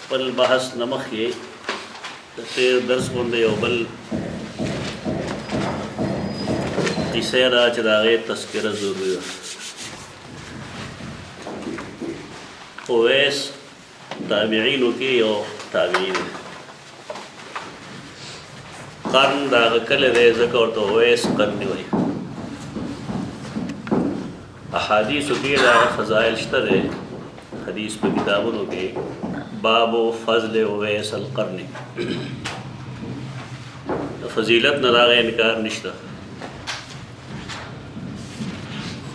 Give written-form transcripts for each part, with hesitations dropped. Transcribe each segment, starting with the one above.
خپل بحث نمخ یې د تیر درس غونډې یو بل کیسه ده چې د هغې تذکره ضروري ده. اویس تابعینو کې یو تابعي دی، قرن د هغه کلی دی ځکه ورته اویس قرني وایي. احادیثو کې د هغه فضایل شته دی، حدیث په کتابونو کې باب فضل اویس القرني، فضیلت نه د هغه انکار نشته.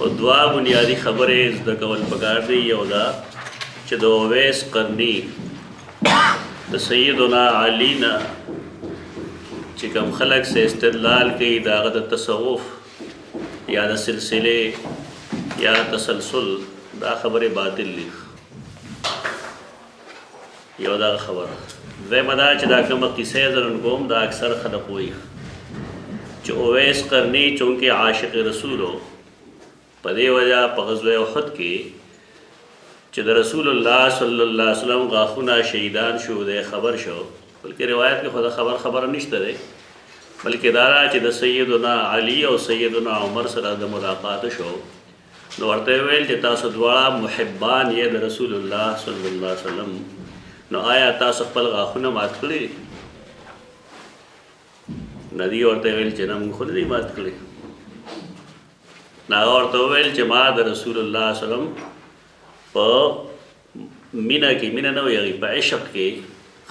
خو دوه بنیادي خبرې زده کول پکار دي. یو دا چې د اویس قرني د سیدنا علی نه چې کوم خلق سے استدلال کوي د هغه د تصوف یا د سلسلې یا تسلسل، دا خبرې باطل دي. یو دا خبره دویمه دا چې دا کومه قصه یې زه کوم دا اکثر خلق وایي چې اویس قرني چونکې عاشق رسول و، په دې وجه په غزوه احد کې چې د رسول الله صلی الله علیه وسلم غاښونه شهیدان شو دی خبر شو، بلکې روایت کې خو دا خبره نشته دی، بلکې دا چې د سیدنا علی او سیدنا عمر سره د ملاقات شو، نو ورته ویل چې تاسو دواړه محبان یې د رسول الله صلی الله علیه وسلم، نو آیا تاسو خپل غاښونه مات کړي؟ ندی ورته ویل چې نه موږ خو نه دي مات کړي. نو هغه ورته وویل چې ما د رسول الله صلی الله علیه وسلم په مینه کې، مینه نه وي په عشق کې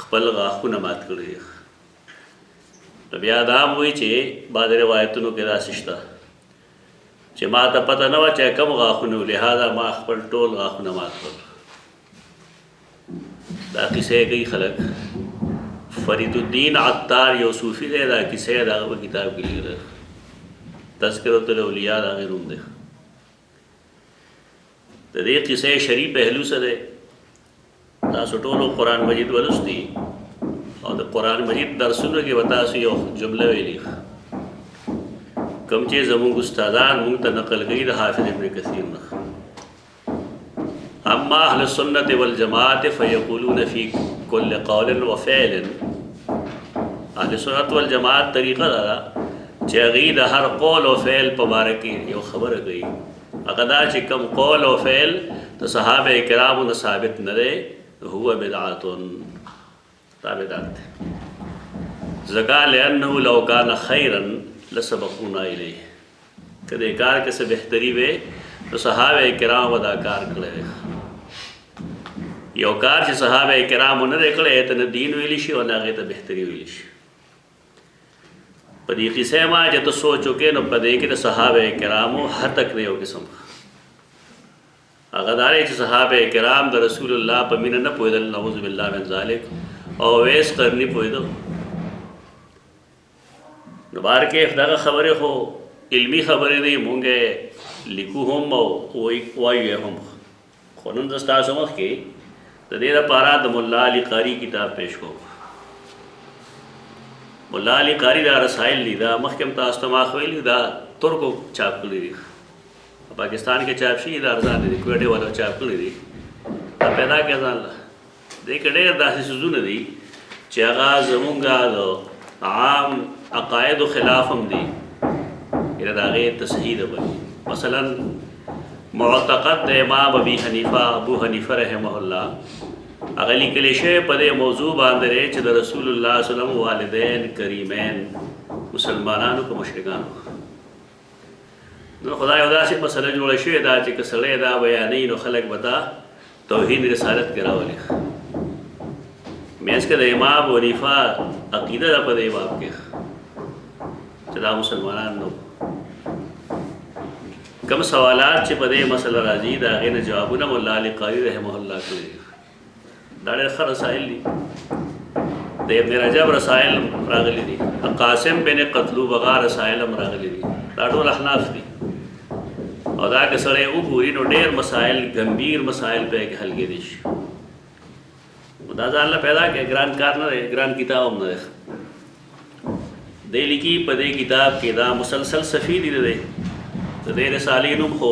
خپل غاښونه مات کړي. نو بیا دا هم وایي چې بعض روایتونو کې داسې شته چې ما ته پته نه وه چې کم غاښونه و، لهذا ما خپل ټول غاښونه مات کړل. دا کیسه کوي خلک. فرید الدین عطار یو صوفي دی، دا کیسه د هغه په کتاب کې لیکلې، تذکرة الاولیاء د هغې نوم دی. د دې قصې شریف پهلو څه دی؟ تاسو ټولو قرآن مجید ولوستی او د قرآن مجید درسونو کې به تاسو یو جمله ویلي کوم چې زموږ استادان موږ ته نقل کوي د حافظ ابن کثیر نه. اما اهل السنت والجماعت فیقولون فی کل قول وفعل، اهل سنت والجماعت طریقه دا چې هغوی د هر قول او فعل په باره کې یو خبره کوي. هغه دا چې کوم قول او فعل د صحابه کرامو نه ثابت نه دی، هو بدعت، دا بدعت دی. ځکه لأنه لو کان خیرا لسبقونا الیه، که دې کار کې څه بهتري وی نو صحابه کرامو دا کار کړی. یو کار چې صحابه کرامو نه دی کړی ته نه دین ویلی شي او نه هغې ته بهتري ویلی شي. په دې قصه ما چې ته سوچ وکړې نو په دې کې د صحابه کرامو هتک دی یو قسم. هغه دا دی چې صحابه کرام د رسول الله په مینه نه پوهېدل، نعوذ بالله من ذلک، او اویس قرني پوهېده. نو بار کې دغه خبرې خو علمي خبرې دی، مونږ لیکو هم او وایو هم. خو نن زه ستاسو مخ کې د دې لپاره د ملا علي قاري کتاب پیش کوم. ملا علي قاري دا رسائل دي، دا مخکې هم تاسو ته ما ویلي، دا ترکو چاپ کړي دي، پاکستان کې چاپ شي، دا ارزان دي، کویټې والا چاپ کړي دي. دا پیدا کړه ځان له دې کې ډېر داسې څیزونه دي چې هغه زمونږ د عام عقایدو خلاف هم دي، د هغې تصحیح ده. مثلا معتقد د امام ابو حنیفه رحمه الله هغه لیکلی شوی په دې موضوع باندې دی چې د رسول الله صلی الله علیه وسلم والدین کریمین مسلمانانو که مشرکانو. نو خدای یو داسې مسله جوړه شوې ده چې که سړی دا بیانوي نو خلک به دا توحید رسالت کې راولي. منځ کې د امام ابو حنیفه عقیده ده په دې باب کې چې دا مسلمانان نو کم سوالات چې په دې مسله راځي د هغې نه جوابونه مولا علي قاري رحمه الله کړي. دا ډېر ښه رسایل دي. د ابن رجب رسایل راغلي دي، قاسم بن قتلوب هغه رسایل هم راغلي دي، دا ټول احناف دي. او دا که سړی وګوري نو ډېر مسایل، ګمبیر مسایل پې کې حل کېدی شي. دا ځان له پیدا کړي، ګران کار نه دی، ګران کتاب هم نه دی. دی لیکي په دې کتاب کې دا مسلسل صفحې دي د دې رسالې نوم خو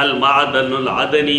al-Ma'dan al-Adani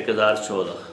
1014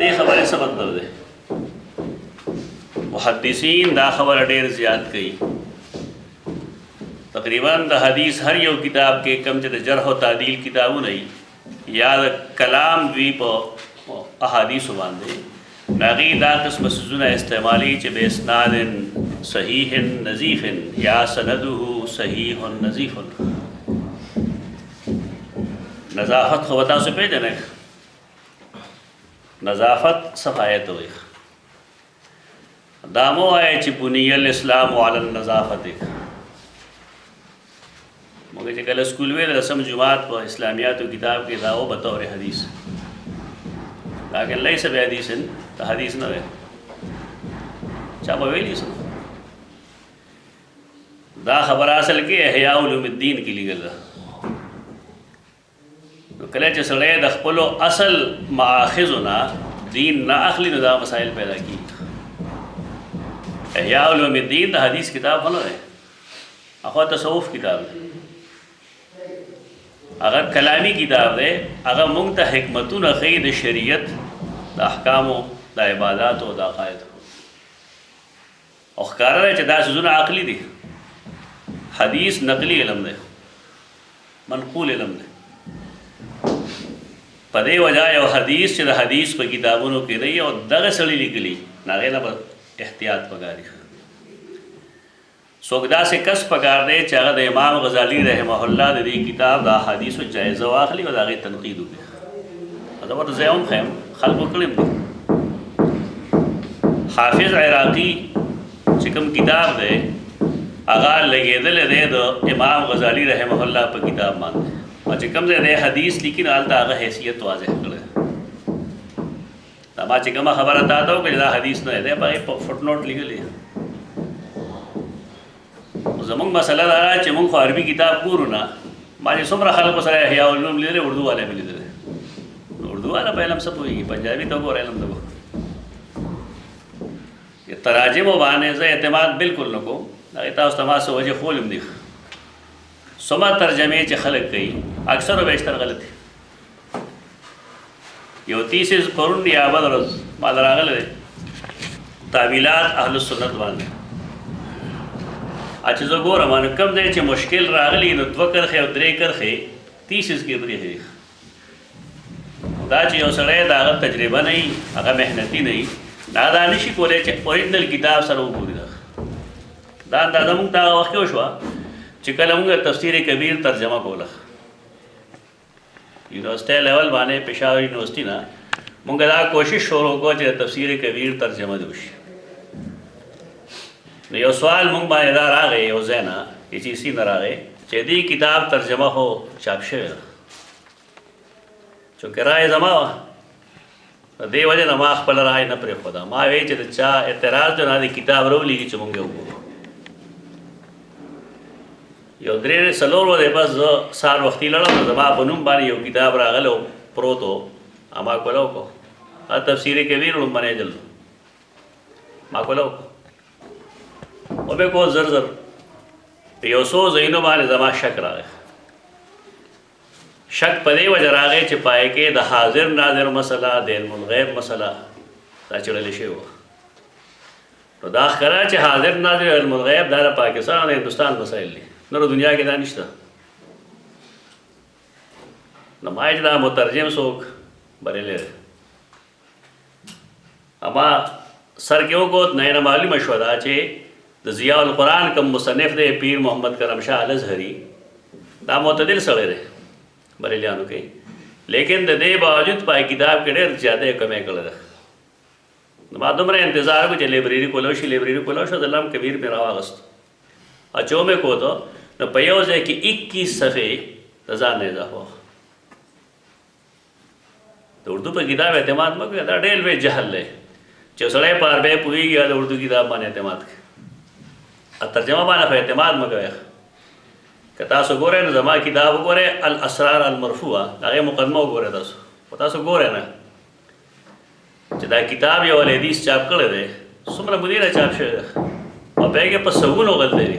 دې خبرې څه مطلب دی؟ محدثین دا خبره ډېر زیات کوي. تقریبا د حدیث هر یو کتاب کې کم چې د جرح و تعدیل کتابونه وي یا کلام دوی په احادیثو باندې هغې دا قسمه څیزونه استعمالي چې به اسناد صحیح نظیف یا سنده صحیح نظیف. نظافت خو تاسو پېژنئ، نظافت صفایت وي. دا مو وایئ چې بنی الاسلام علی النظافت. موږ چې کله سکول وې د رسم جماعت په اسلامیاتو کتاب کې دا و بطور حدیث، لیکن لیس بحدیث، دا حدیث نه دی. چا به ویلي څه دا خبره اصل کې احیاء علوم الدین کې لیکل ده. نو کله چې سړی د خپلو اصل ماخذو نه دین نه اخلي نو دا مسائل پیدا کېږي. احیاء علوم الدین د حدیث کتاب خو نه دی، هغه تصوف کتاب دی، هغه کلامی کتاب دی. هغه موږ ته حکمتونه ښیي د شریعت، د احکامو، د عباداتو او د عقایدو، او ښکاره دی چې دا څیزونه عقلي دي. حدیث نقلی علم دی، منقول علم دی. په دې وجه یو حدیث چې د حدیث په کتابونو کې دی او دغه سړي لیکلي نو هغې نه به احتیاط پکار دی. څوک داسې کس پکار دی چې هغه د امام غزالي رحمه الله د دې کتاب د احادیثو جایزه واخلي او د هغې تنقید وکړي. زه ورته ځای هم ښیم، خلکو کړی هم دي. حافظ عراقي چې کوم کتاب دی هغه لګېدلی دی د امام غزالي رحمه الله په کتاب باندې، او چې کوم ځای دی حدیث لیکي نو هلته هغه حیثیت واضح کړی. دا ما چې کومه خبره تا ته وکړې دا حدیث نه دی، په هغې په فوټ نوټ لیکلی. زمونږ مسله دا ده چې مونږ خو عربي کتاب ګورو نه. ما چې څومره خلکو سره احیاء علوم لیدلی، اردو والا مې لیدلی. اردو والا په علم څه پوهېږي، پنجابي ته وګوره علم ته وګوره. تراجمو باندې زه اعتماد بالکل نه کوم. هغې تاسو ته ما څه وجې ښولم دي. څومره ترجمې چې خلک کوي اکثر و بیشتر غلط دي. یو تیسیز پرون یا بل ورځ ما ته راغلی دی تعویلات اهل السنت باندې. چې زه ګورم نو کوم ځای چې مشکل راغلی نو 2 کرښې او 3 کرښې تیسیز کې پرېښي. دا چې یو سړی د هغه تجربه نه وي، هغه محنتي نه وي، دا نشي کولی چې اوریجنل کتاب سره وګوري. دا اندازه مونږ ته هغه وخت کې وشوه چې کله مونږ تفسیر کبیر ترجمه کوله یونیورسټۍ لیول باندې، پېښور یونیورسټي نه مونږ دا کوشش شروع کړو چې تفسیر کبیر ترجمه دې وشي. نو یو سوال مونږ باندې دا راغی یو ځای نه HEC نه راغی چې دې کتاب ترجمه خو چاپ شوې ده، چونکې رایې زما وه، دې وجې نه ما خپله رایې نه پرېښوده. ما ویل چې د چا اعتراض دی نو دې کتاب راولیږي چې مونږ یې وګورو. یو 3-4 ورځې بس زه سهار وختي لړم، زما په نوم باندې یو کتاب راغلی و پروت و، ما کوله وکړو تفسیر کبیر لومبنی جلد ما کوله وکړو. وبې کو زر زر په یو څو ځایونو باندې زما شک راغی. شک په دې وجه راغی چې پای کې د حاضر ناظر مسله، د علم الغیب مسله دا چړلې شوې وه. نو دا ښکاره چې حاضر ناظر علم الغیب دا د پاکستان او د هندوستان مسایل دي، نورو دنیا کې دا نشته. نو ما چې دا مترجم څوک بریلی دی، اما سر کې وکوت نه یې معلومه شوه دا چې د ضیاء القرآن کوم مصنف دی پیر محمد کرم شاه الازهري، دا معتدل سړی دی بریلیانو کې، لیکن د دې باوجود پای کتاب کې ډېر زیاته کمی کړې ده. نو ما دومره انتظار وکړو چې لایبرري کولی شي، لایبرري کولی شو، د علم کبیر مې راواغست، اچو مې کوته نو په یو ځای کې 21 صفحې د ځان نه اضافه. د اردو په کتاب اعتماد مه کوئ، دا ډېر لوی جهل دی چې سړی په عربی پوهېږي یا د اردو کتاب باندې اعتماد کوي. ترجمه باندې خو اعتماد مه کوئ. که تاسو ګورئ نو زما کتاب وګورئ الاسرار المرفوعه، د هغې مقدمه وګورئ تاسو، خو تاسو ګورئ نه چې دا کتاب یو حدیث چاپ کړی دی، څومره مودې نه چاپ شوی دی او په هغې په سوونو غلطۍ دي.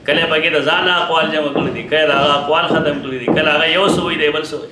کله پکې د ځان اقوال جمع کړي دي، کله هغه اقوال ختم کړي دي، کله هغه یو څه وایي دی بل څه وایي.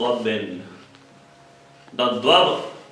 ضبن ضب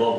ضب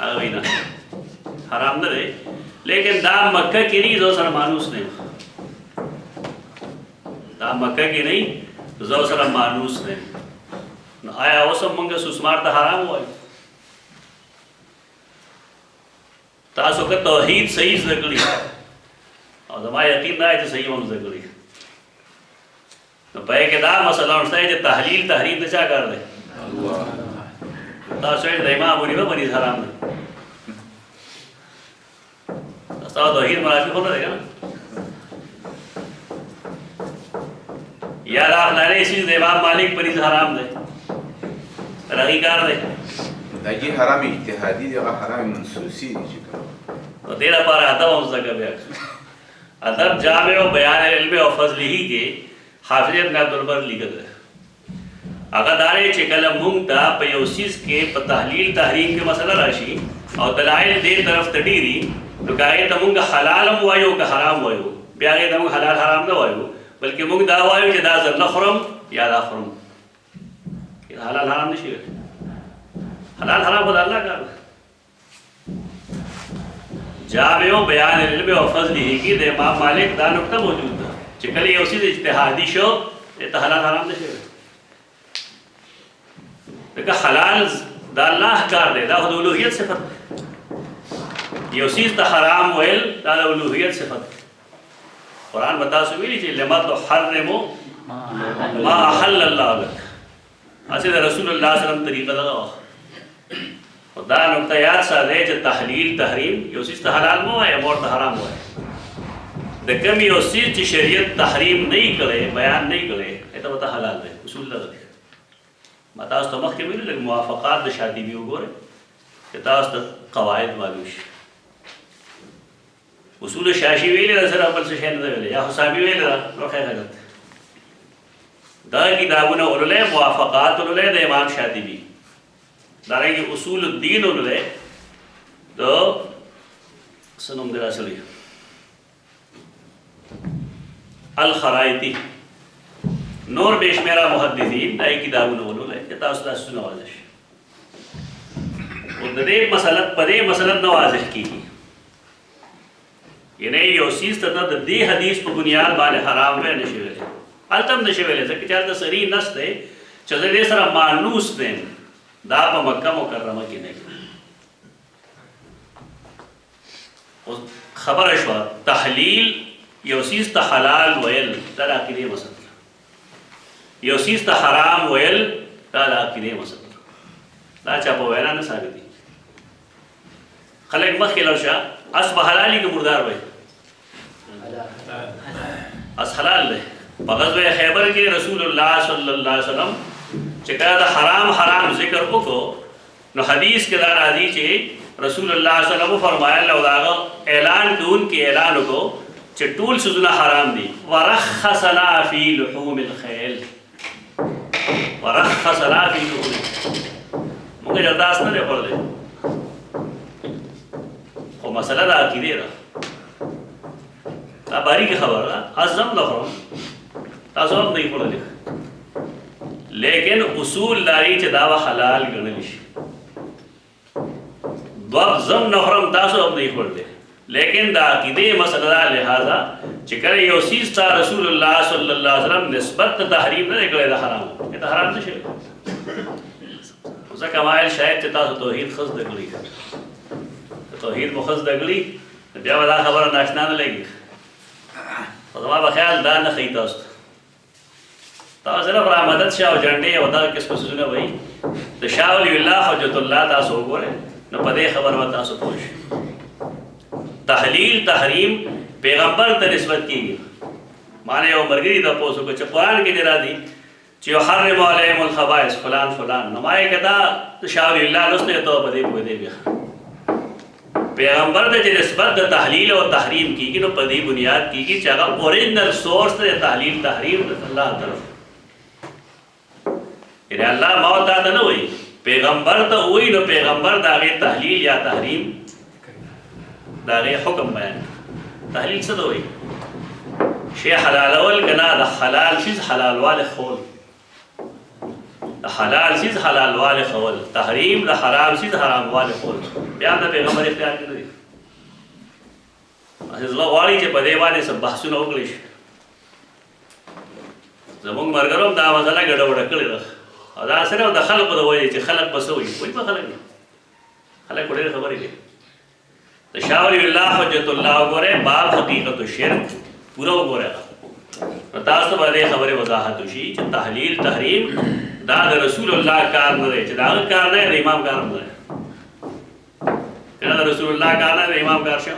هغه نه حرام نه دی لیکن دا مکه کې نه زو سره مانوس نه دا مکه کې نه زو سره مانوس نه نو آیا اوس موږ سوسمار ته حرام وایو تاسو که توحید صحیح زده کړی او زما یقین دا چې صحیح هم زده کړی نو پای کې دا مسله نشته چې تحلیل تحریم د چا کار دی تاسو یې د امام ابو حنیفه باندې حرام دی تاسو توحید منافق نه دی کنه یا دا فلانه شی د امام مالک باندې حرام دی راغی کار دی داږي حرام اجتهادي دی هغه حرام منسوسی دی چې کوم نو دې لپاره ادب هم زده بیا ادب جامع و بیان علم او فضله کې حافظ ابن عبدالبر لیکل دی هغه دا دی چې کله مونږ ته په یو څیز کې په تحلیل تحریم کې مسله راشي او دلایل دې طرف ته ډېري نو که هغې ته مونږ حلال هم وایو که حرام وایو بیا هغې ته مونږ حلال حرام نه وایو بلکې مونږ دا وایو چې دا زه نه خورم یا دا خورم حلال حرام نه شي حلال حرام خو د الله کار دی جامع و بیان علم او فضله کې د امام مالک دا نقطه موجود ده چې کله یو څیز اجتهادي شو ته حلال حرام نه شي دغه حلال دا الله کار دی دا د اولوهیت صفت یو څیز ته حرام ویل دا د اولوهیت صفت قرآن بتا سو ویلي چې لما تحرمو ما احل الله لك اسی د رسول الله صلی الله علیه وسلم طریقه دا دا نقطه یاد ساته چې تحلیل تحریم یو څیز ته حلال مو وایي او ته حرام وایي د کوم یو څیز چې شریعت تحریم نه کړي بیان نه کړي ته وته حلال دی اصول لري ما تاسو ته مخکې ویل موافقات د شاطبي وګورئ چې تاسو ته قواعد معلوم شي اصول شاشي ویل سره بل څه نه ویل یا حسابي ویل نو خیر غلط دا کتابونه ولله موافقات ولله د امام شاطبي دارنګه اصول الدین ولله د سنوم دراسلی الخرائطی نور بشمیرا محدثین دای کتابونه ولله چې تاسو تاسو نه واضح او د دې مسله په دې مسله نه واضح کیږي یعنی یو سیس ته د دې حدیث په بنیاد باندې حرام نه نشي ویلي التم نشي ویلي ځکه چې دا صریح نشته چې دې سره مانوس دي دا په مکه مکرمه کې نه او خبره شو تحلیل یو سیس ته حلال ویل دا د عقیدې مسله یو سیس ته حرام ویل دا د عقیدې مسله دا چا په وینا نه ثابت دي خلک مخکې لاړ شه اس به حلالي کې مردار وي اس حلال دی په غزوه خیبر کې رسول الله صلی الله علیه وسلم چې کله د حرام ذکر وکړو نو حدیث کې دا راځي چې رسول الله صلی الله علیه وسلم فرمایل او دا اعلان کوونکی اعلان وکړو چې ټول سوزونه حرام دي ورخصنا فی لحوم الخیل ورخصنا فی لحوم موږ جرداس نه دی پړلی خو مسله دا عقیدې ده دا باریکه خبره ده ازم نه خورم تاسو هم نه پړلی لیکن اصول داری چې دا حلال ګڼل شي دوب زم نه خورم تاسو هم نه پړلی لیکن دا عقیدې مسله ده لہذا چې کله یو څیز ته رسول الله صلی الله علیه وسلم نسبت تحریم نه کړی دا حرام دا حرام نشي ځکه مایل شاید چې تاسو توحید خص دګلی توحید مخص دګلی بیا دا خبره ناشنا نه لګي زما په خیال دا نه خی تاسو صرف را مدد شاه او جنډې او دا کس پسونه وای د شاه ولی الله حجت الله تاسو وګوره نو په دې خبر و تاسو پوښ تحلیل تحریم پیغمبر ته نسبت کیږي معنی یو مرګری د پوسو کو چې قرآن کې دی راځي چې حرم علیهم الخبائث فلان فلان نمای کدا شاه ولی الله لسته ته په دې بیا پیغمبر د نسبت د تحلیل او تحریم کیږي نو په دې بنیاد کیږي چې هغه اورینل سورس د تحلیل تحریم د الله طرف یعنی الله ما ته نه وایي پیغمبر ته وایي نو پیغمبر دا غي تحلیل یا تحریم دا غي حکم بیان تحلیل څه وایي شی حلال اول کنا د حلال شی حلال واله خول حلال چیز حلال والے خول تحریم د حرام چیز حرام والے خول بیا د پیغمبر اختیار کې نه دي الله واړي چې په دې باندې سب بحثونه وکړي زموږ مرګروم دا مسله ګډوډه کړې ده او دا صرف د خلقو د وایي چې خلق بسوي وایي په خلق نه خلق ډېر خبرې دي د شاول الله حجت الله وګوره باب حقیقت الشرک پورا وګوره تاسو باندې خبره وضاحت وشي چې تحلیل تحریم دا د رسول الله کار نه دی چې دا کار نه دی امام کار نه دی کله رسول الله کار نه دی امام کار شو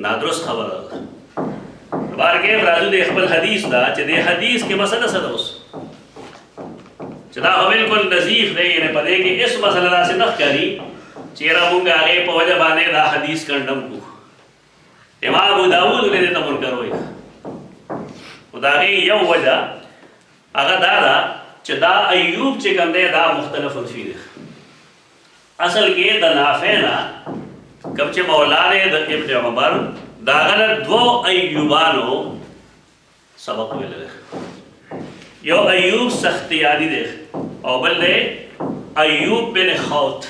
نادرست خبره ده بارګه راځو د خپل حدیث دا چې د حدیث کې مسله څه ده اوس چې دا بالکل نظیف دی نه پدې کې اس مسله راځي نه کوي چې را مونږ هغه په وجه باندې دا حدیث کندم کو امام ابو داود له دې تمر کوي خدای یو وجه هغه دا چې دا ایوب چې کوم دی دا مختلف فی دی اصل کې د نافعنا کوم چې مولانا د ابن عمر دا غلط دو ایوبانو سبق ویل یو ایوب سختیانی دی او بل دی ایوب بن خوت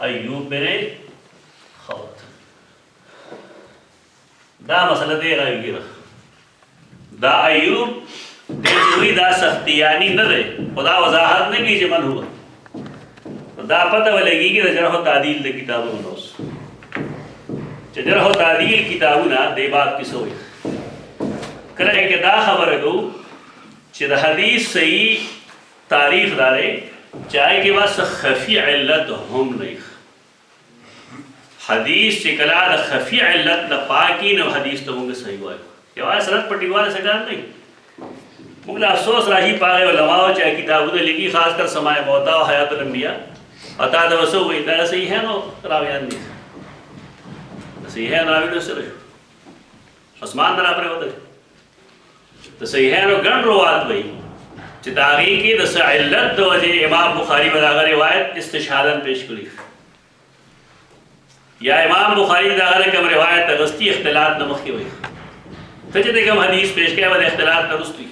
ایوب بن خوت دا مسئلہ دی راوی دا ایوب دیوی دا سختیانی نہ دے خدا وضاحت نے کی جمن ہوا دا پتہ ولگی کہ جرح و تعدیل دے کتابوں نوس جرح و تعدیل کتابوں نا دے بات کس ہوئی کرے کہ دا خبر دو چہ دا حدیث صحیح تعریف دارے چاہے کہ بس خفی علت ہم نہیں حدیث چکلا دا خفی علت نہ پاکی نہ حدیث تو مونږ صحیح وایو یوازې سند پټي والے څنګه نه موږ له افسوس راځي پاره علماء چې کتابونه لیکي خاص کر سماع موتا او حیات الانبیاء اتا دا وسو وي دا صحیح ہے نو راویان دي صحیح ہے راوی نو سره اسمان درا پر وته ته صحیح ہے نو ګڼ روایت وي چې تاریخ کې د علت د وجه امام بخاری بداغه روایت استشهادن پیش کړی یا امام بخاری داغه کوم روایت غستی اختلاط نمخ کی وي ته چې کوم حدیث پیش کړي ول اختلاط درستوي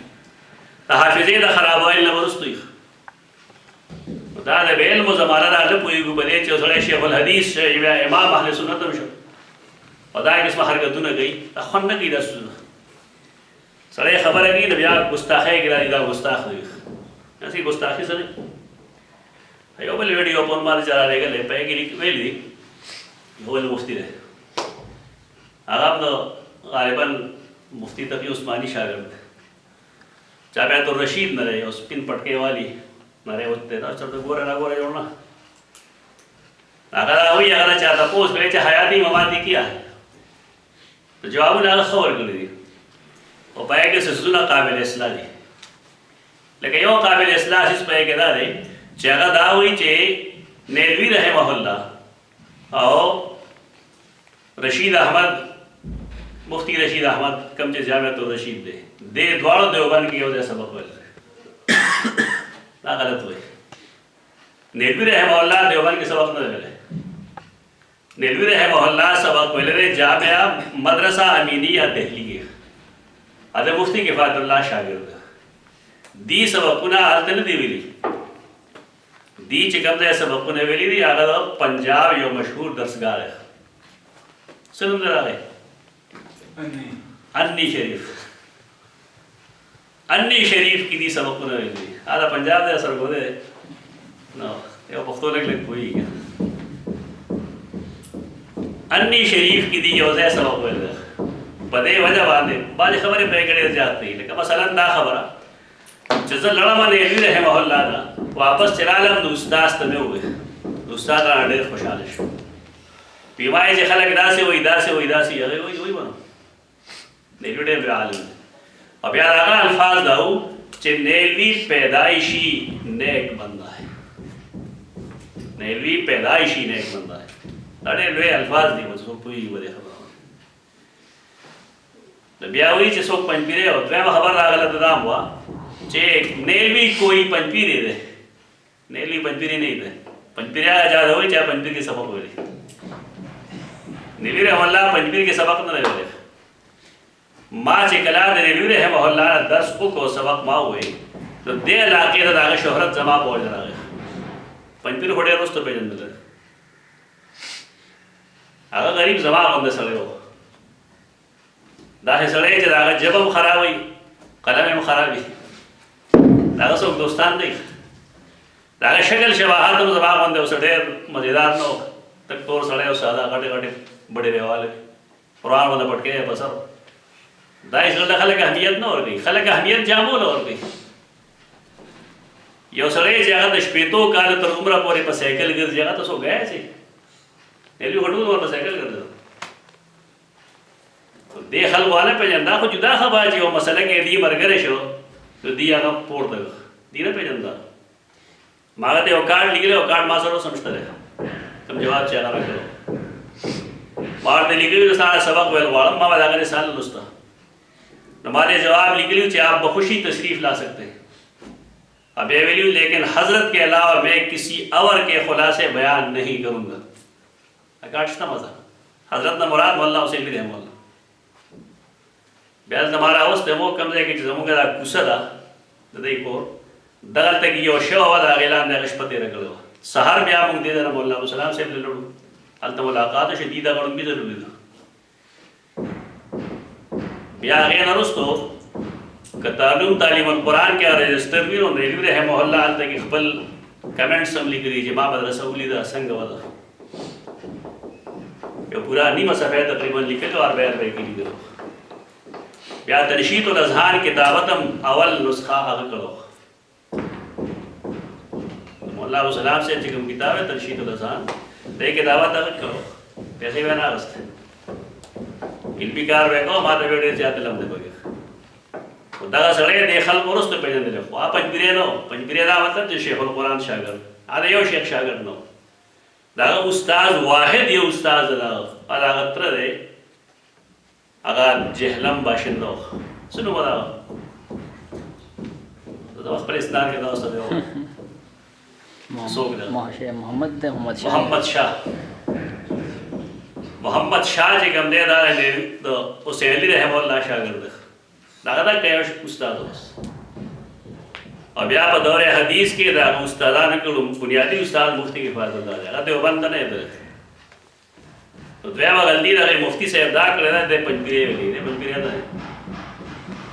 حافظې د خرابوالي نه ورستوي دا د علم زمانه نه پوهیږي په دې چې سره شیخ الحدیث امام اهل سنت هم شو او دا قسمه حرکتونه کوي خو نه کوي دا سره خبره کوي د بیا ګستاخی کوي دا ګستاخ دی اسی ګستاخی سره یو بل ویډیو په مال چلا لګل په کې ویلي هو المفتی ده هغه نو غالبا مفتی تقی عثمانی شاگرد جامعۃ الرشید نه رہے اس پن پټکے والی نه رہے وته دا چې ګوره نه ګوره جوړنا هغه وی هغه چاته پوس کړي چې حیاتی مماتی کیا تو جواب نه خبر کړی دي او پای کې سسونه قابل اصلاح دي لکه یو قابل اصلاح اس پای کې دا دی چې هغه دا وی چې نیلوی رحمه الله او رشید احمد مفتی رشید احمد کم چې جامعۃ الرشید دی دې دواړو دیوبند کې یو ځای سبق ویل دا غلط وایي نیلوی رحمه الله دیوبند کې سبق نه ویل نیلوی رحمه الله سبق ویل دی جامعہ مدرسہ امینیہ دہلی کې دا مفتی کفایت الله شاګرد دی سبقونه هلته نه دی ویلي دی چې کوم ځای سبقونه ویلي دي هغه پنجاب یو مشهور درسګاه دی څه نوم دی راغی انی شریف انی شریف کی دی سبقونه ویلي دي دا پنجاب دی اثر کوي نو یو پښتو لګ کوي انی شریف کی دی یو ځای سبق ویل په دې وجه باندې باندې خبرې پرې کړې ځات دي لکه مثلا دا خبره چې زه لړم نه یې رحمه الله دا واپس چرالم د استاد ته مې وې استاد را ډېر خوشاله شو پیوای چې خلک داسې وای هغه وای ونه نیلوی ډېر عالم او بیا هغه الفاظ دا و چې نیلوی پیدایشی نیک بنده ہے نیلوی پیدایشی نیک بنده ہے دا ډېر لوی الفاظ دي اوس پوهېږي په دې خبره بیا وایي چې څوک پنجپیری او دویمه خبر راغله د دا هم وه چې نیلوی کوئی پنجپیری دی نیلوی پنجپیری نه دی پنجپیری هغه چا ته وایي چې پنجپیر کې سبق ویلی نیلوی رحمه الله پنجپیر کې سبق نه دی ویلی ما چې کله د نیلوي رحمه الله درس وکړو سبق ما ووایي نو دې علاقې ته د هغه شهرت زما په وجه راغی پنځپیر خو ډېر وروسته پېژندل هغه غریب زما غوندې سړی و داسې سړی چې د هغه ژبه هم خراب وي قلم هم خراب وي د هغه څوک دوستان دی د هغه شکل شباهت هم زما غوندې اوس ډېر مزېدار نه و تک تور سړی او ساده غټې غټې بډې ریواله قرآن باندې پټکې بسر دا یې ته خلک اهمیت نه ورکوي خلک اهمیت جامو نه ورکوي یو سړی چې هغه د شپېتو کاله تر عمره پورې په سایکل ګرځي هغه ته څوک گیا چې نیلوي خو ټول ورته سایکل ګرځي دې خلکو ونه پېژنده خو جدا خبره چې یو مسله کې دې ملګری شو نو دې هغه پورته دې نه پېژنده ما هغه ته یو کارډ لیکلی او کارډ ما سره اوس هم شته دی کوم جواب چې هغه راکړو ما ورته لیکلي سارا سبق ویل غواړم ما به د هغه رساله لوسته نو ما دې جواب لیکلی چې آپ بخوشی تشریف لا سکتے ہیں اب یہ ویلیو لیکن حضرت کے علاوہ میں کسی اور کے خلاصے بیان نہیں کروں گا اکاٹشتا مزہ حضرت نے مراد مولا حسین بھی رحمہ اللہ بیاز ہمارا اس دمو کم دے کہ زمونگا دا کسا دا دائی کو دغل تک یہ شو ہوا دا غیلان دا غشپتی رکھلو سہر بیا مونگ دے دا مولا علیہ السلام سے لڑو حالتا ملاقات شدیدہ گڑھن بھی ضروری دا بیا غیر نرستو که تعلیم القرآن کې رجسټر وي نو نیلوي رحمه الله هلته کې خپل کمنټس هم لیکلي چې ما مدرسه ولیده څنګه وده یو پورا نیمه صفحه تقریبا لیکلو او بیا کې لیکلو بیا تنشیط الاذهان کتابت هم اول نسخه هغه کړو مولا ابو سلام سے چې کوم کتاب ہے تنشیط الاذهان دې کتابت هغه کړو پیسې به نه راستي علمي کار وکړو ما ته ډېر زیات لم دی بګه دا سړی د خلکو وروسته پېژندلی خو پنجپیری نه و پنجپیری دا مطلب چې شیخ القرآن شاګرد هغه یو شیخ شاګرد نه و د هغه استاد واحد یو استاد د هغه تره دی هغه جهلم باشنده و څه نوم و د هغه د خپل اسلام کې دا استاد دی څوک دی محمد شاه محمد شاه چې کوم دی دا د حسین علي رحمه الله شاګرد دی داغه دا کایش استاد اوس او بیا په دور حدیث کې دا استادانو کې بنیادی استاد مفتی کفایت الله هغه دیوبند نه دی نو دویمه غلطي دا مفتی صاحب دا کړی دا د پنځپیری ویلي دی پنځپیری نه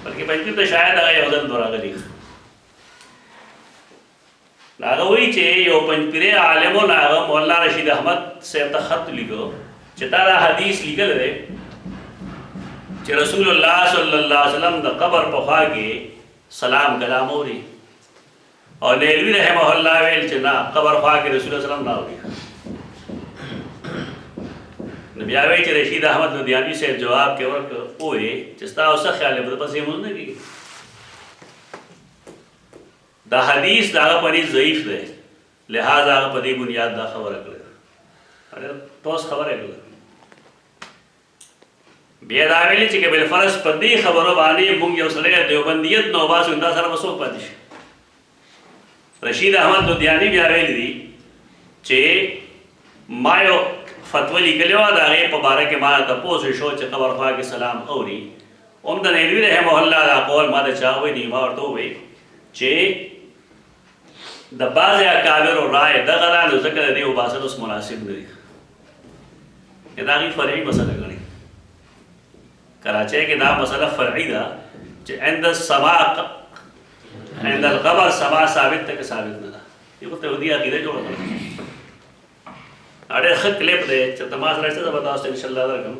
بلکې پنځپیر ته شاید هغه یو ځل راغلی هغه وایي چې یو پنځپیری عالم و هغه مولانا رشید احمد صاحب ته خط لیکو چې دا حدیث لیکل دی چې رسول الله صلی الله علیه وسلم د قبر په خوا کې سلام کلام اوري او نیلوي رحمه الله ویل چې نه قبر خوا کې رسول الله سلام نه اوري نو بیا وایي چې رشید احمد لدھیانوی صاحب جواب کې ووایي چې ستا اوس څه خیال دی په پسې مونږ نه کېږي دا حدیث د هغه په نسبت ضعیف دی لہذا هغه په دې بنیاد دا خبره کړې توس خبره کړله بیا دا ویلي چې بالفرض په دې خبرو باندې موږ یو سړی دیوبندیت نه وباسو دا سره به څوک پاتې شي رشید احمد لدھیانوي بیا ویلي دي چې ما یو فتوه لیکلې وه د هغې په باره کې ما تپوس شو چې قبر خوا کې سلام اوري هم د نیلوي رحمه الله دا قول ما د چا ویلي ما ورته ووایي چې د بعضې اکابرو رایې دغه ده نو ځکه د دې وباسل اوس مناسب نه دي د هغې فرعي مسله ګڼي کراچۍ کې دا مسله فرعي ده چې عند القبر سما ثابت ده که ثابت نه ده یو توحیدي عقیده جوړه کړه ډېر ښه کلیپ دی چې ته ما سره څه زه به تاسو ته انشاءالله درکړم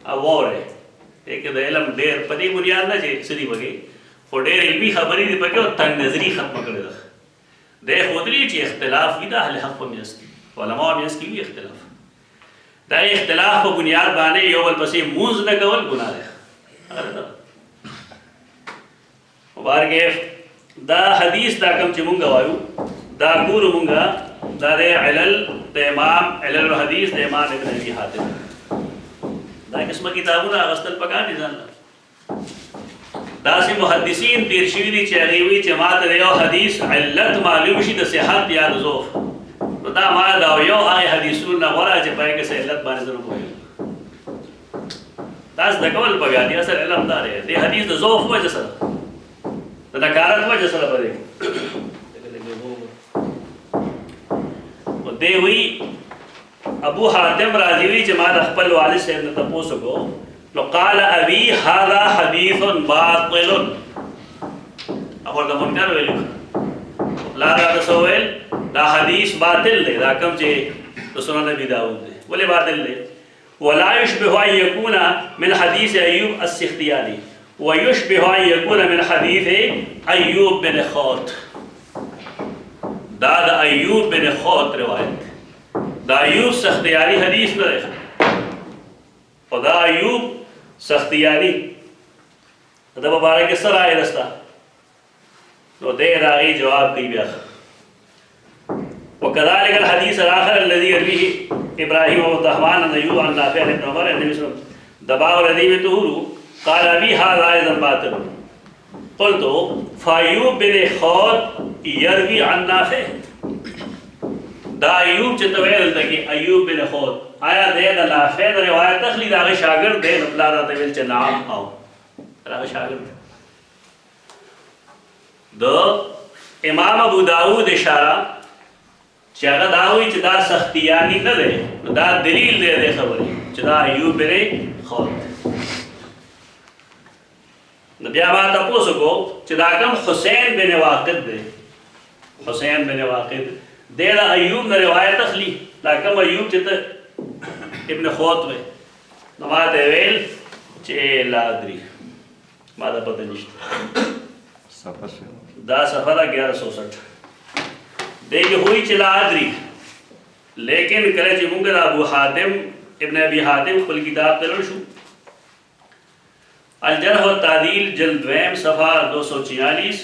او واورئ دې کې د علم ډېر په دې بنیاد نه چې څه دي پکې خو ډېر علمي خبرې دي پکې او تنګ نظري ختمه کړې ده دی ښودلي چې اختلاف وي د اهل حق په منځ کې علماو منځ کې وي اختلاف دا اختلاف په بنیاد باندې یو بل پسې مونځ نه کول ګناه دی مبارک دا حدیث دا کم چې مونږ وایو دا ګورو مونږ دا د علل د امام علل الحدیث د امام ابن ابي حاتم دا قسمه کتابونه اغوستل پکار دي ځان داسې محدثین تیر شوي دي چې هغې وایي چې ما ته د یو حدیث علت معلوم شي د صحت یا د ضعف نو دا ما دا یو هغې حدیثونو نه غوره چې په هغې کې څه علت باندې زه نه پوهېږم تاس دکول پگا دی اصل علم داره دی حدیث د ضعف وجه سره د نکارت وجه سره بده و دی وی ابو حاتم راضی وی چې ما د خپل والد صاحب نه تاسو کو نو قال ابي هذا حديث باطل اور دا منکر ویلو لا دا سوال دا حدیث باطل دی دا کوم چې سنن ابي داود دی ولې باطل دی ولا يشبه ان يكون من حديث ايوب السختياني ويشبه ان يكون من حديث ايوب بن خوت دا ايوب بن خوت روایت دا ایوب سختیانی حدیث نہ ہے اور دا ایوب سختیانی دا مبارک سر آئے رستا تو دے راغی جواب کی بیاخ وكذلك الحديث الآخر الذي يرويه إبراهيم وطهمان عن أيوب عن نافع بن عمر عن النبي صلى الله عليه وسلم دباغ الذي بتهور قال أبي هذا أيضا باطل قلت فأيوب بن خوت يروي عن نافع دا ایوب چې تویل دغه ایوب بن خود آیا د نافع د روایت تخلی دا شاګرد دی نو بلا راته ویل چې نام او دا شاګرد د امام ابو داود اشاره چې هغه دا وی چې دا سختیانی نه دی دا دلیل دی د خبرې چې دا ایوب بن خود نو بیا ما تاسو کو چې دا کوم حسین بن واقد دی حسین بن واقد دے دا ایوب نے روایت اخلی لیکن ایوب چیتا ابن خوت میں نما دے ویل چے لا ادری ما دا پتہ نشتا دا سفر 1160 دے کہ ہوئی چے لا ادری لیکن کرے چے مونگا دا ابو حاتم ابن ابی حاتم خل کتاب تلو شو الجرح والتعدیل جلد دویم صفحہ 246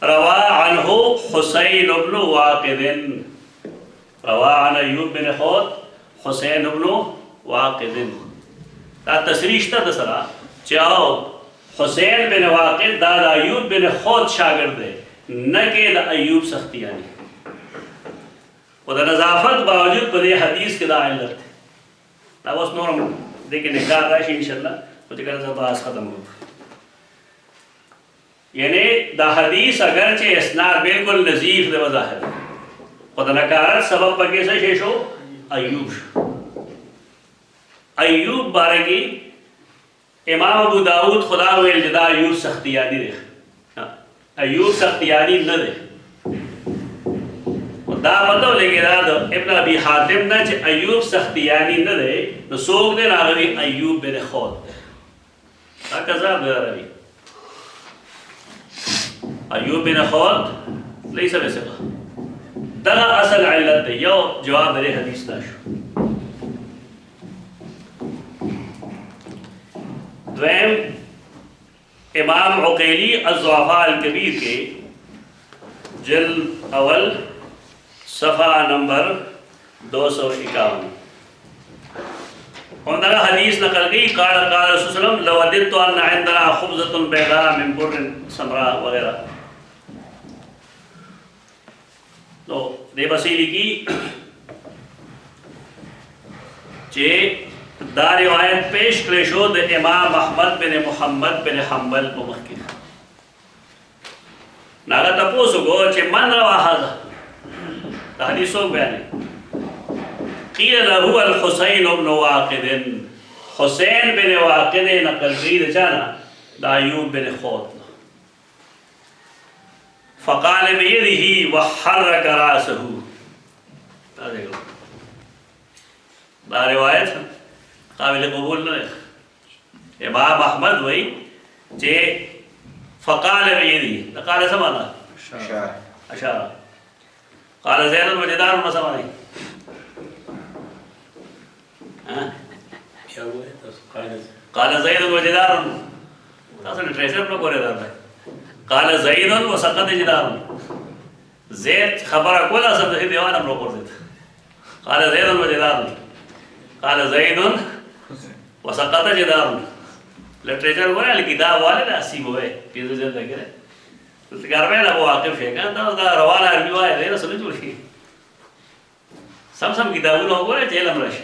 روا عنه حسین بن واقد روا عن ایوب بن خوت حسین بن واقد دا تصریح تا سرا چاو حسین بن واقد دا ایوب بن خوت شاگرد ہے نہ کہ دا ایوب سختیانی و دا نظافت باوجود پر یہ حدیث کے دا علت ہے دا بس نورم دیکھیں نکار راشی انشاءاللہ مجھے کہنا باس ختم ہو یعنی دا حدیث اگرچہ اسناد بالکل نظیف دے وظاہر خدا نکارت سبب پر کیسا شیشو ایوب شو ایوب بارگی امام ابو داود خدا ویل جدا ایوب سختیانی دے ایوب سختیانی نہ دے دا پتو لگے دا ابن ابی حاتم نا چھ ایوب سختیانی نہ دے نو سوک دے ناغوی ایوب بن خود دا کذاب دے روی ایوب بن خوت لیس بثقہ دا اصل علت ہے یو جواب دے حدیث داشو دویم امام عقیلی الضعفاء الکبیر کے جلد اول صفحہ نمبر 251 اندر حدیث نقل گئی قال قال رسول اللہ علیہ وسلم لو وددت ان عندنا خبزۃ بیضاء من بر سمراء وغیرہ تو دے بسیلی کی چے دا روایت پیش کرشو دے امام احمد بن محمد بن حنبل ممکن ناغا تپوسو گو چے من روا حاضر دا حدیثو بیانے قیل لہو الحسین بن واقد حسین بن واقد نقل قید چانا دا ایوب بن خوت فقال بیدہی وحرک راسہو دا روایت قابل قبول نہ امام احمد وی چے فقال بیدہی قال سمانا اشارہ قال زید المجدار مسمانی قال زید وجدار تاسو ټریسر په کوره ده قال زید وسقط جدار زید خبره کوله اصل د دیوانه پر ورته قال زید وجدار قال زید وسقط جدار لټریچر وره الکتاب والے دا سی وې پیزه جل لګره تګارمه لا واقف ہے دا روانه عربي وای دی رسول جوړي سم کتابونه وګوره چې علم راشي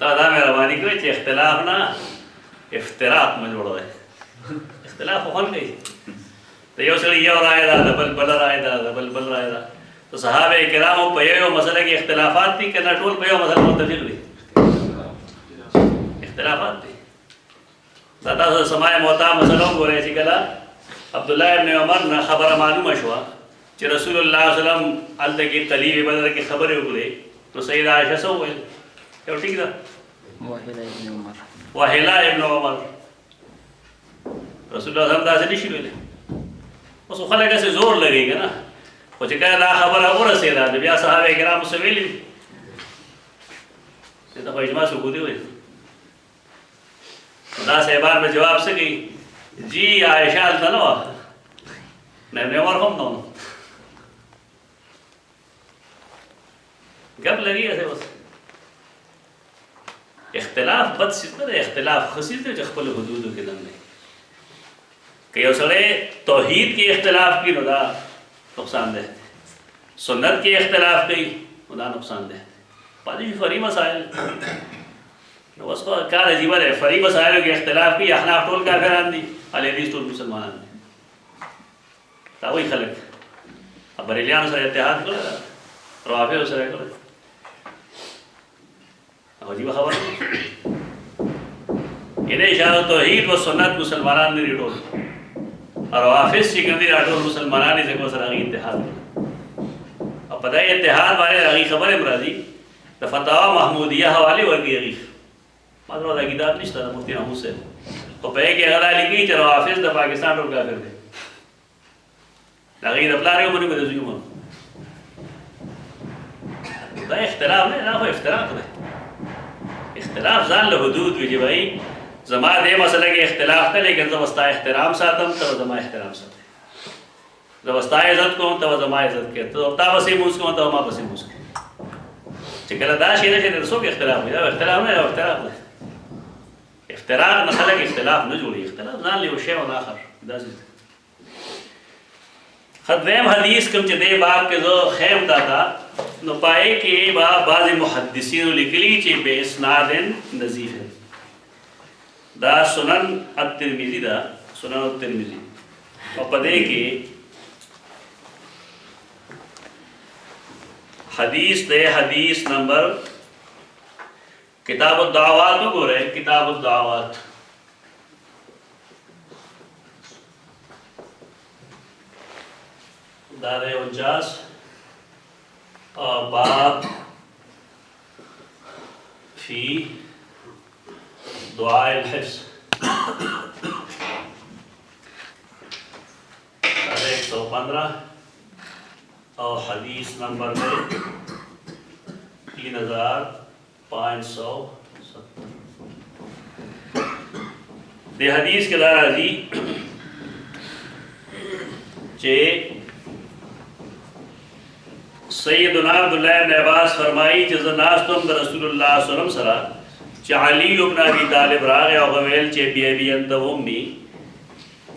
دا مهرباني کوي چې اختلاف نه افتراق مې جوړوي. اختلاف خو خون کوي د یو سړي یو رائے ده د بل رائے ده د بل رائے ده. تو صحابه کرامو په یو مسله کې اختلافات دي کنه ټول په یو مسله متفق دي؟ اختلافات دي. دا تاسو سماع موطا مسله وګورئ چې کله عبد الله ابن عمر نه خبره معلومه شوه چې رسول الله صلی الله علیه وسلم هلته کې طلیب بدر کې خبرې وکړې نو سیدة عایشه څه وویل؟ یو ټیک ده وهلا ابن عمر رسول الله صلی الله علیه وسلم داسې نشي ویلی. اوس خو خلک هسې زور لګي که نه، خو چې کله دا خبره ورسېده نو بیا صحابه کرامو څه ویلي دي؟ چې دا خو اجماع ثبوتي ویل. دا صاحبان به جواب څه کوي؟ جی عایشه هلته نه وه، نه ابن عمر هم نه و. گپ لګي هسې بس. اختلاف بد څیز نه دی، اختلاف ښه څیز دی چې خپلو حدودو کې دننه که یو سړی توحید کې اختلاف کوي نو دا نقصان دی، سنت کې اختلاف کوي نو دا نقصان دی. پاتې فرعي مسائل نو اوس خو کار عجیبه دی. فرعي مسایلو کې اختلاف کوي، احناف ټول کافران دي، اهل حدیث ټول مسلمانان دي. دا وایي خلک بریلیانو سره اتحاد کړی ده، روافضو سره کړی ده. عجیبه خبره یعنی اشاره توحید و سنت مسلمانان نه دي ټول، روافض چې کوم دي دا ټول مسلمانان دي چې سره هغې اتحاد کړی. او په دې اتحاد باندې هغې خبرې هم راځي د فتاوا محمودیه حوالې ورکړي هغې. ما سره دا کتاب نشته د مفتي محمود صاحب، خو په هغې کې هغه دا لیکي چې روافض د پاکستان ټول کافر دی. د هغې د پلار یې ومني که د زوی ومنو. دا اختلاف نه، دا خو افتراق دی. اختلاف ځان له حدود وي چې بھائی زما دې مسله کې اختلاف ته، لیکن زه به ستا احترام ساتم، ته به زما احترام ساتې. زه به ستا عزت کوم، ته به زما عزت کوې. ته تا پسې لمونځ کوم، ته به ما پسې لمونځ کوې. چې کله دا شی نه شي نو څوک اختلاف وي؟ دا اختلاف نه دی، افتراق دی. افتراق نه خلک اختلاف نه جوړوي. اختلاف ځان له یو شی ول آخر داسې دی. دویم حدیث کوم چې دې باب کې زه خیم دا تا نو پای کې با بعض محدثینو لیکلي چې به اسناد نظیف ہے. دا سنن الترمذی دا، سنن الترمذی. او په دې کې حدیث دے حدیث نمبر کتاب الدعوات وګورئ، کتاب الدعوات دا دے 49 باب فی دعاء الحفظ. دا دے 115 اور حدیث نمبر میں 3570. دے حدیث کے دار راضی چے سیدنا عبداللہ ابن عباس فرمائی چې زه ناست وم د رسول الله صلی الله علیه وسلم سره چې علي ابن ابي طالب راغی او ویل چې بی ابي انت امي،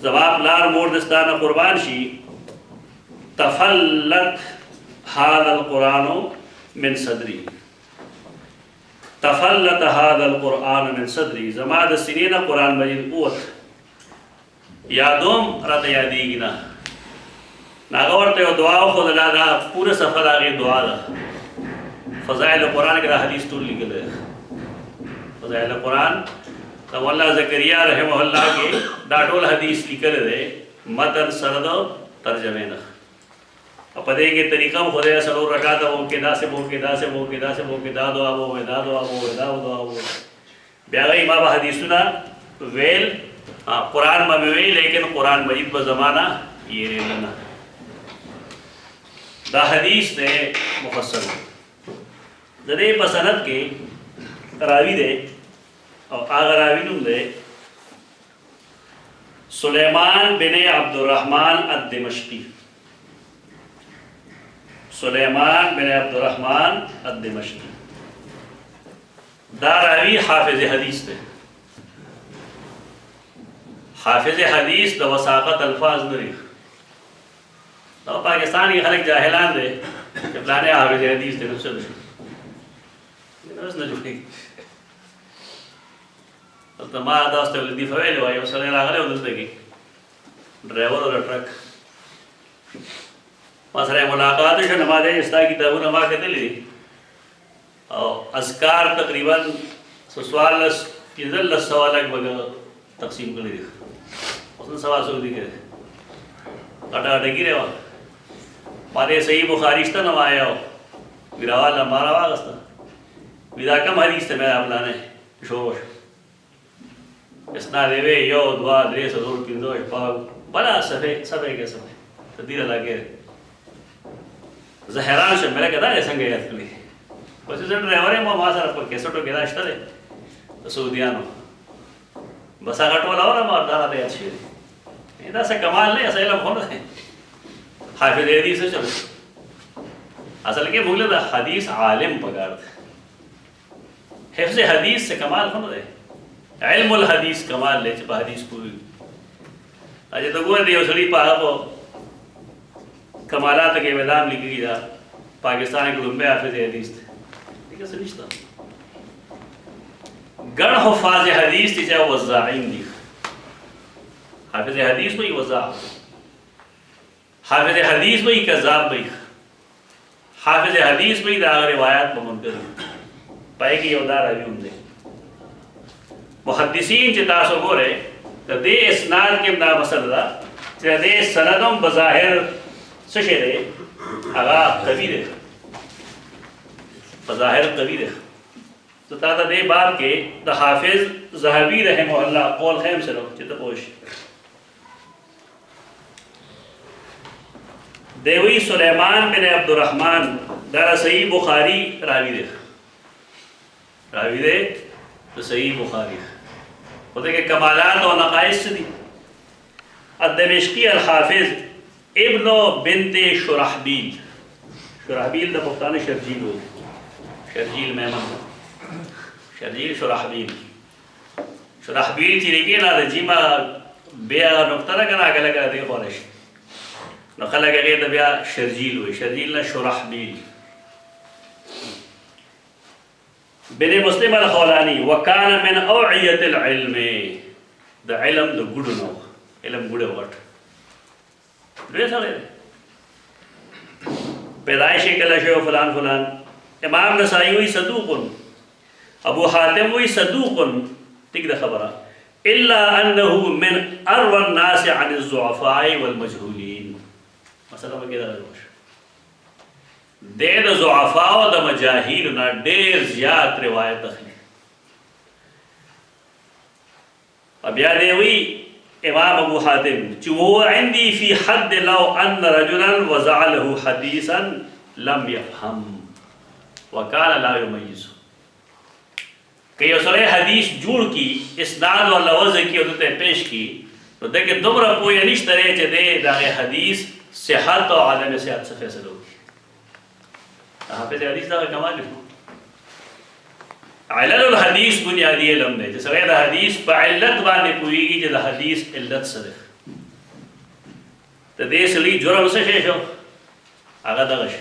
زما پلار مور د ستا نه قربان شي. تفلت هذا القرآن من صدري، تفلت هذا القرآن من صدري، زما د سینې نه قرآن مجید قوت یادوم راته یادېږي نه. هغه ورته یو دعا وښودله، دا پوره صفحه د هغې دعا ده. فضایل قرآن کې دا حدیث ټول لیکلی دی. فضایل قرآن د مولا زکریا رحمه الله کې دا ټول حدیث لیکلی دی متن سره د ترجمې نه. او په دې کې طریقه هم خدای څلور رکعاته وکړي، داسې به وکړي، داسې به وکړي، داسې به وکړي، دا دعا به ووایي، دا دعا به ووایي، دا دعا به ووایي. بیا هغوی ما به حدیثونه ویل، قرآن به مې ویل، لیکن قرآن مجید به زما نه هېرېده نه. دا حدیث دے مفصل د دې په سند کې راوی دی او هغه راوی نوم دی سلیمان بن عبد الرحمن الدمشقی. سلیمان بن عبد الرحمن الدمشقی دا راوی حافظ حدیث دی. حافظ حدیث د وثاقت الفاظ نه لري. تو پاکستان کے خلق جاہلان دے کہ فلانے حافظ حدیث دے نفس دے نفس نہ جوڑی دلته ما تاسو ته ولدي فویل وایو سره راغلی و دلته کې ډرایور او ټرک ما سره ملاقات شو. ما دې ستا کتابونه ما کتلي دي او اذکار تقریبا سوالس پنځلس سوه لږ تقسیم کړي دي. اوس نن سبا څوک دي کړی غټه غټه ګیرې وه. ما دې صحیح بخاري شته نه وایو ګیراواله ما راواغسته وي دا کوم حدیث ته مې راپلانې شروع شو. اسناد یې وی 1 2 3 4 5 6 بلا صفحې کې صفحې ته دې راګېرې زه حیران شم مې لکه دا یې څنګه یاد کړي. بس زه ډرایور یم ما سره په کیسټو کې دا شته دی د سعودیانو بس هغه ټوله اوره ما دا راته یاد شوي دي. دا څه کمال نه اصل علم خو نه دی. حافظ حدیث چلو اصل کې موږ له د حدیث عالم پکار دی. حفظ حدیث سے کمال خو نه دی. علم الحدیث کمال دی چې په حدیث پوهېږي. اجه ته ګوره د یو سړي په هغه کمالاتو کې میدان لیکلي دا پاکستان کې لومبی حافظ حدیث دی. دغه څه نشته. ګڼ حفاظ حدیث دي چې وضاعین دي. حافظ حدیث وایي وضاع، حافظ حدیث وایي کذاب وایي، حافظ حدیث وایي دا روایات په منکر پای کې یو دا راوي هم دی. محدثین چې تاسو ګورئ د دې اسناد کې دا مسله ده چې دې سند هم بظاهر څه شی دی هغه قوي دی، بظاهر قوي دی. تو تا ته دې باب کې د حافظ ذهبي رحمه الله قول خیم سره چې ته پوه شې. دیوی سلیمان بن عبدالرحمن دا صحیح بخاری راوی دی، راوی دی تو صحیح بخاری خود کے کمالات و نقائص دي. الدمشقی الحافظ ابن بنت شرحبیل، شرحبیل دا پختان شرجیل ہو، شرجیل میمن شرجیل شرحبیل شرحبیل چی رکی نا دا جیما بیا نقطہ لگنا آگا لگا دی خورش نو خلق اگر دا بیا شرجیل ہوئی، شرجیل نا شرحبیل. بن مسلم الخولانی وکان من اوعیت العلم دا علم دا گوڑو نو، علم گوڑو وٹ دوی سالے پیدائش کلشو فلان فلان. امام نسائی ہوئی صدوقن، ابو حاتم ہوئی صدوقن تک دا خبرہ الا انہو من اروى الناس عن الضعفاء والمجہولین. مثلا وغیرہ روش دے دا ضعفاء و دا مجاہیل نا دیر زیاد روایت اخلی. اب یادے ہوئی امام ابو حاتم چوہو عندی فی حد لو ان رجلا وضع له حدیثا لم یفہم وکان لا یمیز. کہ یہ سرے حدیث جوڑ کی اسناد و لوز کی ادھتے پیش کی تو دیکھیں دمرا پویا نشت رہے چے دے داغے حدیث صحت و عالم صحت سے فیصل ہوگی. حافظ حدیث دا کمال لکھو علل الحدیث بنیادی علم دے جیسے غیر حدیث پا علت بانے پوئی گی جیسے حدیث علت صدق تو دے سلی جرم سے شیشو آگا دغش.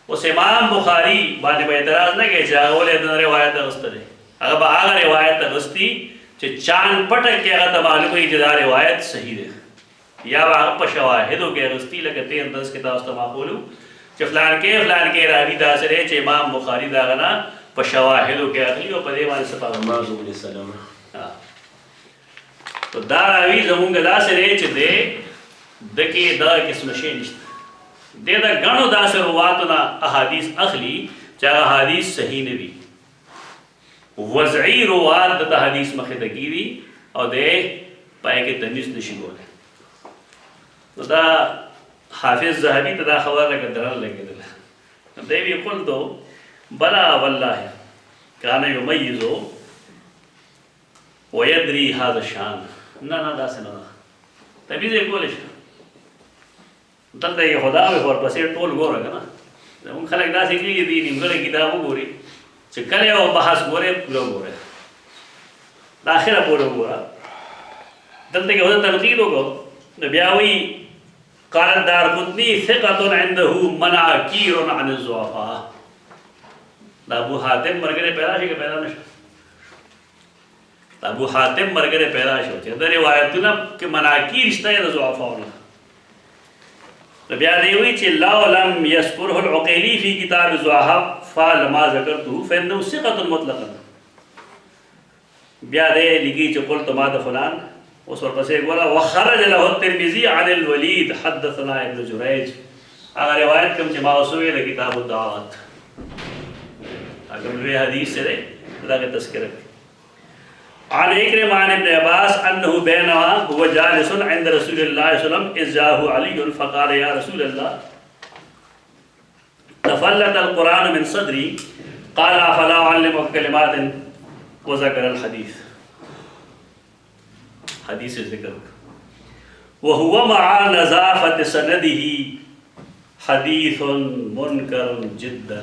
اس امام بخاری بانے با اعتراض نہ کہ چاہا اولے دن روایت دغست دے اگر با آگا روایت دغستی چاہ چاند پٹک کے اگر تمالک ہوئی جدا روایت صحیح دے یا با آگا پا شواہدوں کے اغسطی لگا تین دس کتاب استماع کھولو چاہ فلان کے راوی دا سرے چاہ امام بخاری دا غنا پا شواہدوں کے اغلی و پا دیوان سپا معذو علیہ السلام تو دا راوی زمونگا دا سرے چاہ دے دکی دا قسم شینشت دے دا گنو دا سر رواتنا احادیث اخلی چاہ احادیث صحیح نبی وضعی روات دا حدیث مخدگی دی اور دے پائے کے تمیز نشی گولے. تو دا حافظ ذہبی تا خبر لگا درل لگے دل دے بھی قل تو بلا واللہ کانا یمیزو ویدری هذا الشان نا دا سے نا تمیز ایک بولش دلتا یہ خدا میں خور پسیر ٹول گو رکھا نا ان خلق دا سے کلی دی نمگل کتابو گوری چکلے و بحث گورے لو گورے داخرہ پورو گورا دلتا کہ خدا تنقید ہوگا نبیاوی قال دارقطنی ثقت عنده مناکیر عن الضعفاء دا ابو حاتم مرگرے پیدا شکر پیدا نشا ابو حاتم مرګره پیدا شو چې د روایتونو کې مناکی رشتہ د ضعفاونه بیا دی وی چې لا لم يذكره العقيلي في كتاب الضعفاء فلما ذكرته فانه ثقه مطلقا بیا دی لګي چې قلت ما د فلان اوس ورپسې ګوره وخرج له الترمذي عن الوليد حدثنا ابن جريج هغه روایت کوم چې ما اوسوي له کتاب الدعوات هغه لوی حدیث سره دغه تذکرہ عن إكرمة عن ابن عباس أنه بينما هو جالس عند رسول الله صلى الله عليه وسلم إذ جاءه علي فقال يا رسول الله تفلت القرآن من صدري قال أفلا أعلمك كلمات وذكر الحديث حديث الذكر وهو مع نظافة سنده حديث منكر جدا.